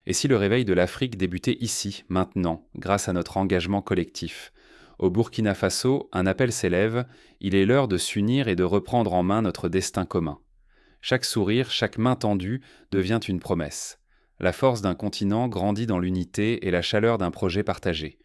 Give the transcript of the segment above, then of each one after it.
Et si le réveil de l'Afrique débutait ici, maintenant, grâce à notre engagement collectif? Au Burkina Faso, un appel s'élève, il est l'heure de s'unir et de reprendre en main notre destin commun. Chaque sourire, chaque main tendue devient une promesse. La force d'un continent grandit dans l'unité et la chaleur d'un projet partagé.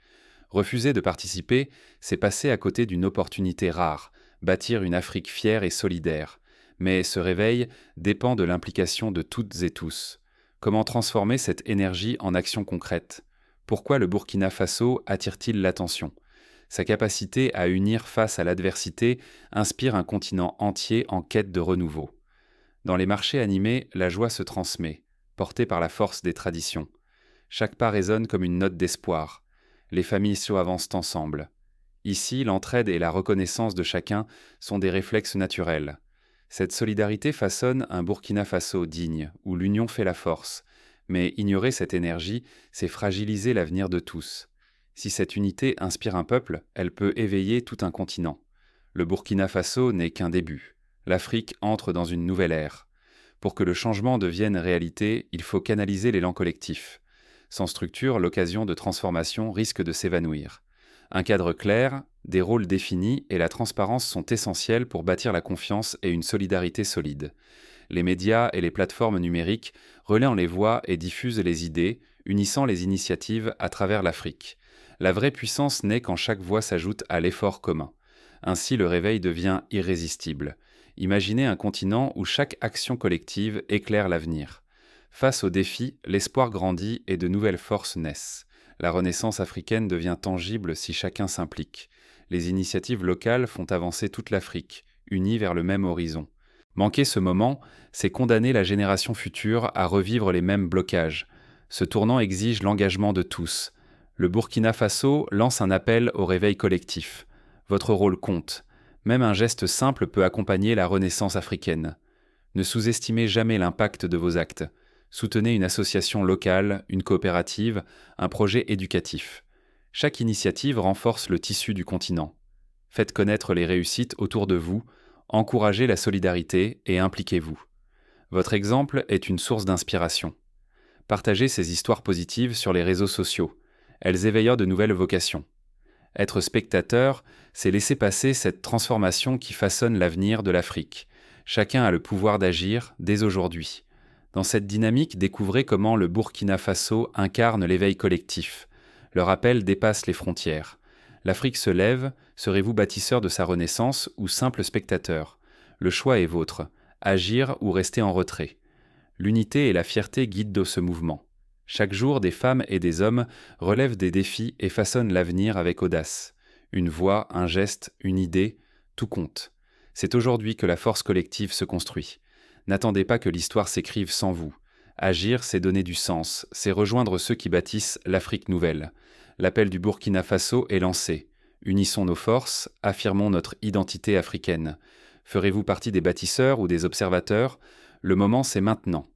Refuser de participer, c'est passer à côté d'une opportunité rare, bâtir une Afrique fière et solidaire. Mais ce réveil dépend de l'implication de toutes et tous. Comment transformer cette énergie en action concrète? Pourquoi le Burkina Faso attire-t-il l'attention? Sa capacité à unir face à l'adversité inspire un continent entier en quête de renouveau. Dans les marchés animés, la joie se transmet, portée par la force des traditions. Chaque pas résonne comme une note d'espoir. Les familles avancent ensemble. Ici, l'entraide et la reconnaissance de chacun sont des réflexes naturels. Cette solidarité façonne un Burkina Faso digne, où l'union fait la force. Mais ignorer cette énergie, c'est fragiliser l'avenir de tous. Si cette unité inspire un peuple, elle peut éveiller tout un continent. Le Burkina Faso n'est qu'un début. L'Afrique entre dans une nouvelle ère. Pour que le changement devienne réalité, il faut canaliser l'élan collectif. Sans structure, l'occasion de transformation risque de s'évanouir. Un cadre clair, des rôles définis et la transparence sont essentiels pour bâtir la confiance et une solidarité solide. Les médias et les plateformes numériques relaient les voix et diffusent les idées, unissant les initiatives à travers l'Afrique. La vraie puissance naît quand chaque voix s'ajoute à l'effort commun. Ainsi, le réveil devient irrésistible. Imaginez un continent où chaque action collective éclaire l'avenir. Face aux défis, l'espoir grandit et de nouvelles forces naissent. La renaissance africaine devient tangible si chacun s'implique. Les initiatives locales font avancer toute l'Afrique, unie vers le même horizon. Manquer ce moment, c'est condamner la génération future à revivre les mêmes blocages. Ce tournant exige l'engagement de tous. Le Burkina Faso lance un appel au réveil collectif. Votre rôle compte. Même un geste simple peut accompagner la renaissance africaine. Ne sous-estimez jamais l'impact de vos actes. Soutenez une association locale, une coopérative, un projet éducatif. Chaque initiative renforce le tissu du continent. Faites connaître les réussites autour de vous, encouragez la solidarité et impliquez-vous. Votre exemple est une source d'inspiration. Partagez ces histoires positives sur les réseaux sociaux. Elles éveillent de nouvelles vocations. Être spectateur, c'est laisser passer cette transformation qui façonne l'avenir de l'Afrique. Chacun a le pouvoir d'agir dès aujourd'hui. Dans cette dynamique, découvrez comment le Burkina Faso incarne l'éveil collectif. Leur appel dépasse les frontières. L'Afrique se lève, serez-vous bâtisseur de sa renaissance ou simple spectateur? Le choix est vôtre, agir ou rester en retrait. L'unité et la fierté guident ce mouvement. Chaque jour, des femmes et des hommes relèvent des défis et façonnent l'avenir avec audace. Une voix, un geste, une idée, tout compte. C'est aujourd'hui que la force collective se construit. N'attendez pas que l'histoire s'écrive sans vous. Agir, c'est donner du sens, c'est rejoindre ceux qui bâtissent l'Afrique nouvelle. L'appel du Burkina Faso est lancé. Unissons nos forces, affirmons notre identité africaine. Ferez-vous partie des bâtisseurs ou des observateurs? Le moment, c'est maintenant.